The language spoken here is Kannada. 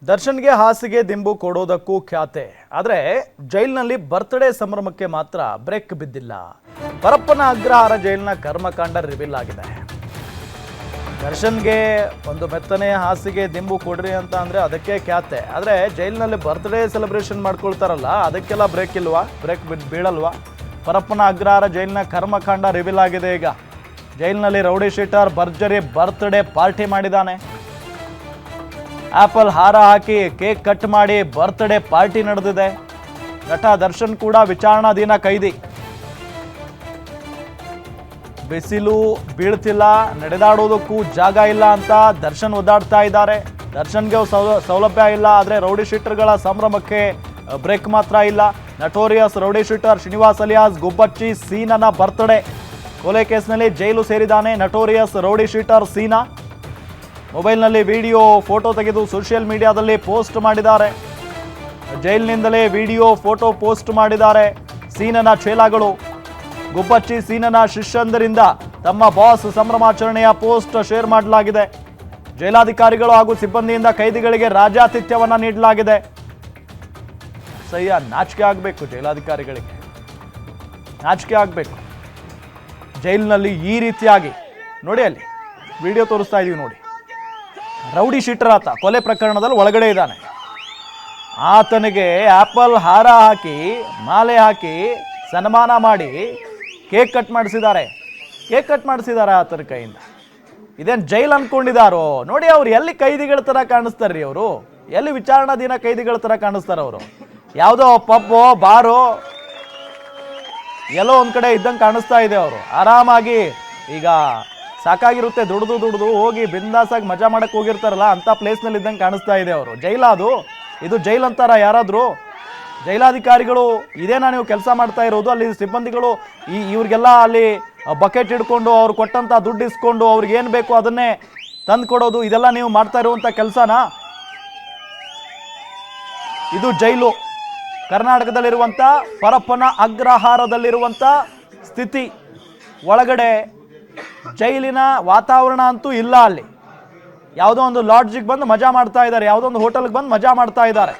ದರ್ಶನ್ಗೆ ಹಾಸಿಗೆ ದಿಂಬು ಕೊಡೋದಕ್ಕೂ ಖ್ಯಾತೆ. ಆದರೆ ಜೈಲಿನಲ್ಲಿ ಬರ್ತ್ಡೇ ಸಂಭ್ರಮಕ್ಕೆ ಮಾತ್ರ ಬ್ರೇಕ್ ಬಿದ್ದಿಲ್ಲ. ಪರಪ್ಪನ ಅಗ್ರಹಾರ ಜೈಲಿನ ಕರ್ಮಕಾಂಡ ರಿವೀಲ್ ಆಗಿದೆ. ದರ್ಶನ್ಗೆ ಒಂದು ಮೆತ್ತನೆ ಹಾಸಿಗೆ ದಿಂಬು ಕೊಡ್ರಿ ಅಂತ ಅಂದ್ರೆ ಅದಕ್ಕೆ ಖ್ಯಾತೆ. ಆದರೆ ಜೈಲಿನಲ್ಲಿ ಬರ್ತ್ಡೇ ಸೆಲೆಬ್ರೇಷನ್ ಮಾಡ್ಕೊಳ್ತಾರಲ್ಲ, ಅದಕ್ಕೆಲ್ಲ ಬ್ರೇಕ್ ಇಲ್ವಾ? ಬ್ರೇಕ್ ಬೀಳಲ್ವಾ? ಪರಪ್ಪನ ಅಗ್ರಹಾರ ಜೈಲಿನ ಕರ್ಮಕಾಂಡ ರಿವೀಲ್ ಆಗಿದೆ. ಈಗ ಜೈಲಿನಲ್ಲಿ ರೌಡಿ ಶೀಟರ್ ಭರ್ಜರಿ ಬರ್ತ್ಡೇ ಪಾರ್ಟಿ ಮಾಡಿದ್ದಾನೆ. ಆಪಲ್ ಹಾರ ಹಾಕಿ ಕೇಕ್ ಕಟ್ ಮಾಡಿ ಬರ್ತ್ಡೇ ಪಾರ್ಟಿ ನಡೆದಿದೆ. ನಟ ದರ್ಶನ್ ಕೂಡ ವಿಚಾರಣಾಧೀನ ಕೈದಿ. ಬಿಸಿಲು ಬೀಳ್ತಿಲ್ಲ, ನಡೆದಾಡೋದಕ್ಕೂ ಜಾಗ ಇಲ್ಲ ಅಂತ ದರ್ಶನ್ ಒದ್ದಾಡ್ತಾ ಇದ್ದಾರೆ. ದರ್ಶನ್ಗೆ ಸೌಲಭ್ಯ ಇಲ್ಲ, ಆದರೆ ರೌಡಿ ಶೀಟರ್ಗಳ ಸಂಭ್ರಮಕ್ಕೆ ಬ್ರೇಕ್ ಮಾತ್ರ ಇಲ್ಲ. Notorious rowdy sheeter Srinivas alias Gubbachchi ಸೀನನ ಬರ್ತ್ಡೇ. ಕೊಲೆ ಕೇಸ್ನಲ್ಲಿ ಜೈಲು ಸೇರಿದ್ದಾನೆ ನಟೋರಿಯಸ್ ರೌಡಿ ಶೀಟರ್ ಸೀನಾ. ಮೊಬೈಲ್ನಲ್ಲಿ ವಿಡಿಯೋ ಫೋಟೋ ತೆಗೆದು ಸೋಷಿಯಲ್ ಮೀಡಿಯಾದಲ್ಲಿ ಪೋಸ್ಟ್ ಮಾಡಿದ್ದಾರೆ. ಜೈಲಿನಿಂದಲೇ ವಿಡಿಯೋ ಫೋಟೋ ಪೋಸ್ಟ್ ಮಾಡಿದ್ದಾರೆ ಸೀನನ ಚೇಲಾಗಳು. ಗುಬ್ಬಚ್ಚಿ ಸೀನನ ಶಿಷ್ಯಂದರಿಂದ ತಮ್ಮ ಬಾಸ್ ಸಂಭ್ರಮಾಚರಣೆಯ ಪೋಸ್ಟ್ ಶೇರ್ ಮಾಡಲಾಗಿದೆ. ಜೈಲಾಧಿಕಾರಿಗಳು ಹಾಗೂ ಸಿಬ್ಬಂದಿಯಿಂದ ಕೈದಿಗಳಿಗೆ ರಾಜಾತಿಥ್ಯವನ್ನ ನೀಡಲಾಗಿದೆ. ಸಹ್ಯ ನಾಚಿಕೆ ಆಗಬೇಕು, ಜೈಲಾಧಿಕಾರಿಗಳಿಗೆ ನಾಚಿಕೆ ಆಗಬೇಕು. ಜೈಲಿನಲ್ಲಿ ಈ ರೀತಿಯಾಗಿ ನೋಡಿ, ಅಲ್ಲಿ ವಿಡಿಯೋ ತೋರಿಸ್ತಾ ಇದೀವಿ ನೋಡಿ. ರೌಡಿ ಶೀಟರ್ ಆತ ಕೊಲೆ ಪ್ರಕರಣದಲ್ಲಿ ಒಳಗಡೆ ಇದ್ದಾನೆ. ಆತನಿಗೆ ಆಪಲ್ ಹಾರ ಹಾಕಿ ಮಾಲೆ ಹಾಕಿ ಸನ್ಮಾನ ಮಾಡಿ ಕೇಕ್ ಕಟ್ ಮಾಡಿಸಿದ್ದಾರೆ ಆತನ ಕೈಯಿಂದ. ಇದೇನು ಜೈಲ್ ಅನ್ಕೊಂಡಿದ್ದಾರೋ ನೋಡಿ. ಅವ್ರು ಎಲ್ಲಿ ಕೈದಿಗಳ ಥರ ಕಾಣಿಸ್ತಾರ್ರಿ? ಅವರು ಎಲ್ಲಿ ವಿಚಾರಣಾಧೀನ ಕೈದಿಗಳ ಥರ ಕಾಣಿಸ್ತಾರೆ? ಅವರು ಯಾವುದೋ ಪಬ್ಬೋ ಬಾರೋ ಎಲ್ಲೋ ಒಂದು ಕಡೆ ಇದ್ದಂಗೆ ಕಾಣಿಸ್ತಾ ಇದೆ. ಅವರು ಆರಾಮಾಗಿ ಈಗ ಸಾಕಾಗಿರುತ್ತೆ, ದುಡ್ದು ಹೋಗಿ ಬಿಂದಾಸಾಗಿ ಮಜಾ ಮಾಡಕ್ಕೆ ಹೋಗಿರ್ತಾರಲ್ಲ, ಅಂಥ ಪ್ಲೇಸ್ನಲ್ಲಿ ಇದ್ದಂಗೆ ಕಾಣಿಸ್ತಾ ಇದೆ. ಅವರು ಜೈಲಾದು ಇದು ಜೈಲ್ ಅಂತಾರ ಯಾರಾದರೂ? ಜೈಲಾಧಿಕಾರಿಗಳು ಇದೇನಾ ನೀವು ಕೆಲಸ ಮಾಡ್ತಾ ಇರೋದು? ಅಲ್ಲಿ ಸಿಬ್ಬಂದಿಗಳು ಇವ್ರಿಗೆಲ್ಲ ಅಲ್ಲಿ ಬಕೆಟ್ ಹಿಡ್ಕೊಂಡು ಅವ್ರು ಕೊಟ್ಟಂಥ ದುಡ್ಡು ಇಸ್ಕೊಂಡು ಅವ್ರಿಗೆ ಏನು ಬೇಕು ಅದನ್ನೇ ತಂದು ಕೊಡೋದು, ಇದೆಲ್ಲ ನೀವು ಮಾಡ್ತಾ ಇರುವಂಥ ಕೆಲಸನಾ? ಇದು ಜೈಲು, ಕರ್ನಾಟಕದಲ್ಲಿರುವಂಥ ಪರಪ್ಪನ ಅಗ್ರಹಾರದಲ್ಲಿರುವಂಥ ಸ್ಥಿತಿ. ಒಳಗಡೆ ಜೈಲಿನ ವಾತಾವರಣ ಅಂತೂ ಇಲ್ಲ. ಅಲ್ಲಿ ಯಾವುದೋ ಒಂದು ಲಾಡ್ಜಿಗೆ ಬಂದು ಮಜಾ ಮಾಡ್ತಾ ಇದ್ದಾರೆ, ಯಾವುದೋ ಒಂದು ಹೋಟೆಲ್ಗೆ ಬಂದು ಮಜಾ ಮಾಡ್ತಾ ಇದ್ದಾರೆ.